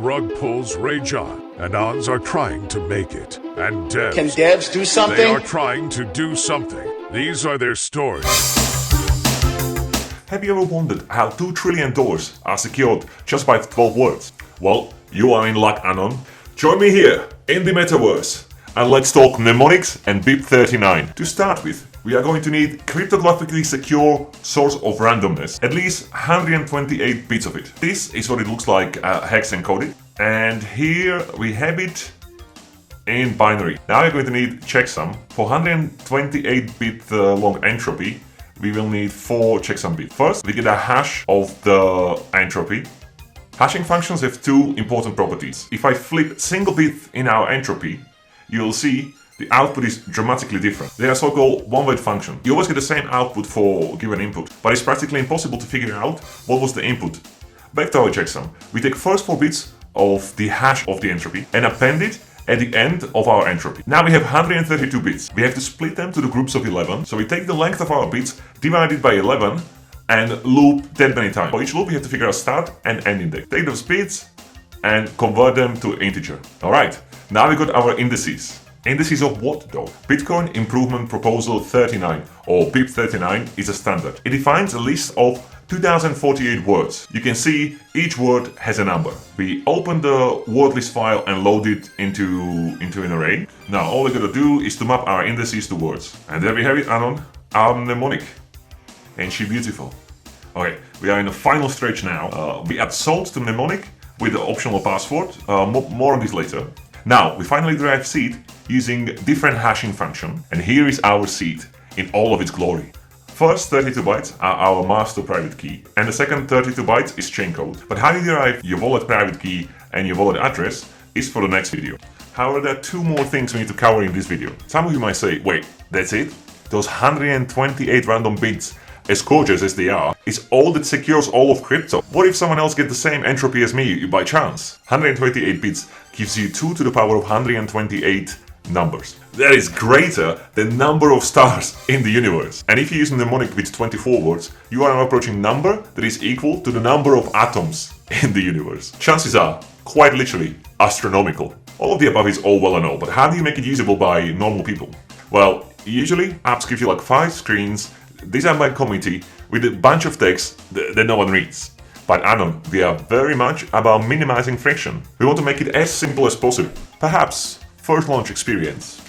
rug pulls rage on. Anons are trying to make it. And devs... Can devs do something? They are trying to do something. These are their stories. Have you ever wondered how $2 trillion are secured just by 12 words? Well, you are in luck, Anon. Join me here, in the metaverse, and let's talk mnemonics and bip39. To start with, we are going to need cryptographically secure source of randomness, at least 128 bits of it. This is what it looks like hex encoded, and here we have it in binary. Now we're going to need checksum. For 128-bit long entropy, we will need 4 checksum bits. First, we get a hash of the entropy. Hashing functions have two important properties. If I flip single bit in our entropy, you'll see the output is dramatically different. They are so-called one-word function. You always get the same output for given input, but it's practically impossible to figure out what was the input. Back to our checksum. We take first 4 bits of the hash of the entropy and append it at the end of our entropy. Now we have 132 bits. We have to split them to the groups of 11. So we take the length of our bits, divide it by 11, and loop that many times. For each loop we have to figure out start and end index. Take those bits and convert them to integer. Alright, now we got our indices. Indices of what though? Bitcoin Improvement Proposal 39 or bip39 is a standard. It defines a list of 2048 words. You can see each word has a number. We open the word list file and load it into an array. Now all we gotta do is to map our indices to words. And there we have it, Anon, our mnemonic. Ain't she beautiful? Okay, we are in the final stretch now. We add salt to mnemonic with the optional password. More on this later. Now, we finally derive seed using different hashing function. And here is our seed in all of its glory. First 32 bytes are our master private key. And the second 32 bytes is chain code. But how you derive your wallet private key and your wallet address is for the next video. However, there are 2 more things we need to cover in this video. Some of you might say, wait, that's it? Those 128 random bits, as gorgeous as they are, is all that secures all of crypto. What if someone else gets the same entropy as me by chance? 128 bits gives you 2 to the power of 128 numbers. That is greater than number of stars in the universe. And if you use a mnemonic with 24 words, you are now approaching number that is equal to the number of atoms in the universe. Chances are, quite literally, astronomical. All of the above is all well and all, but how do you make it usable by normal people? Well, usually apps give you like 5 screens designed by a committee with a bunch of text that no one reads. But Anon, we are very much about minimizing friction. We want to make it as simple as possible. Perhaps first launch experience.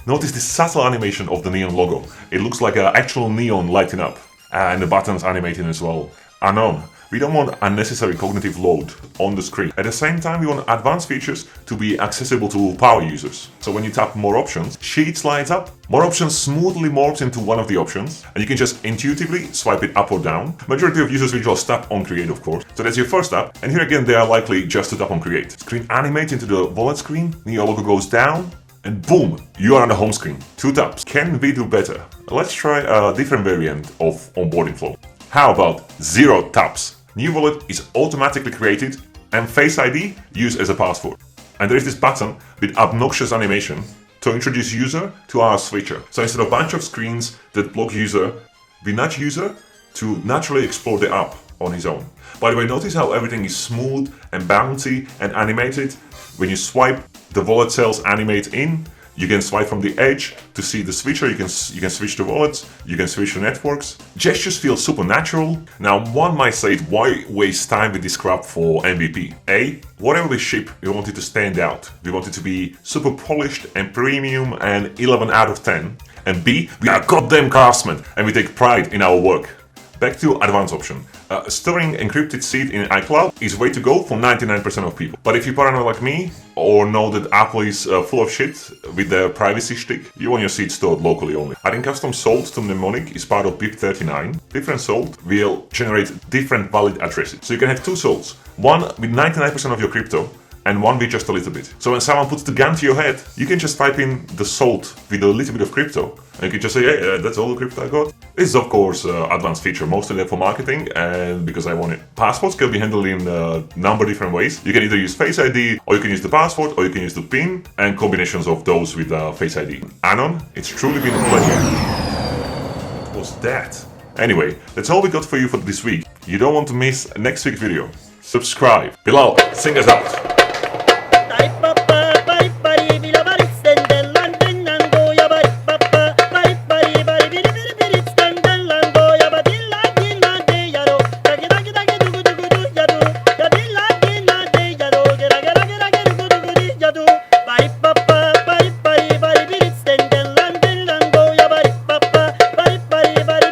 Notice the subtle animation of the neon logo. It looks like an actual neon lighting up. And the buttons animating as well. Anon, we don't want unnecessary cognitive load on the screen. At the same time, we want advanced features to be accessible to power users. So when you tap more options, sheet slides up. More options smoothly morphs into one of the options, and you can just intuitively swipe it up or down. Majority of users will just tap on create, of course. So that's your first tap, and here again they are likely just to tap on create. Screen animates into the wallet screen, your logo goes down, and boom, you are on the home screen. 2 taps. Can we do better? Let's try a different variant of onboarding flow. How about 0 taps? New wallet is automatically created and Face ID used as a password. And there is this button with obnoxious animation to introduce user to our switcher. So instead of a bunch of screens that block user, we nudge user to naturally explore the app on his own. By the way, notice how everything is smooth and bouncy and animated. When you swipe, the wallet cells animate in. You can swipe from the edge to see the switcher, you can switch the wallets, you can switch the networks. Gestures feel supernatural. Now one might say, why waste time with this crap for MVP? A, whatever we ship, we want it to stand out. We want it to be super polished and premium and 11 out of 10. And B, we are goddamn craftsmen and we take pride in our work. Back to advanced option. Storing encrypted seed in iCloud is way to go for 99% of people. But if you're paranoid like me, or know that Apple is full of shit with their privacy shtick, you want your seed stored locally only. Adding custom salt to mnemonic is part of bip39. Different salt will generate different valid addresses. So you can have 2 salts, one with 99% of your crypto, and one with just a little bit. So when someone puts the gun to your head, you can just type in the salt with a little bit of crypto. And you can just say, hey, that's all the crypto I got. This is of course an advanced feature, mostly there for marketing and because I want it. Passwords can be handled in a number of different ways. You can either use Face ID, or you can use the password, or you can use the PIN, and combinations of those with Face ID. Anon, it's truly been a pleasure. What was that? Anyway, that's all we got for you for this week. You don't want to miss next week's video. subscribe. Bilal, sing us out. Type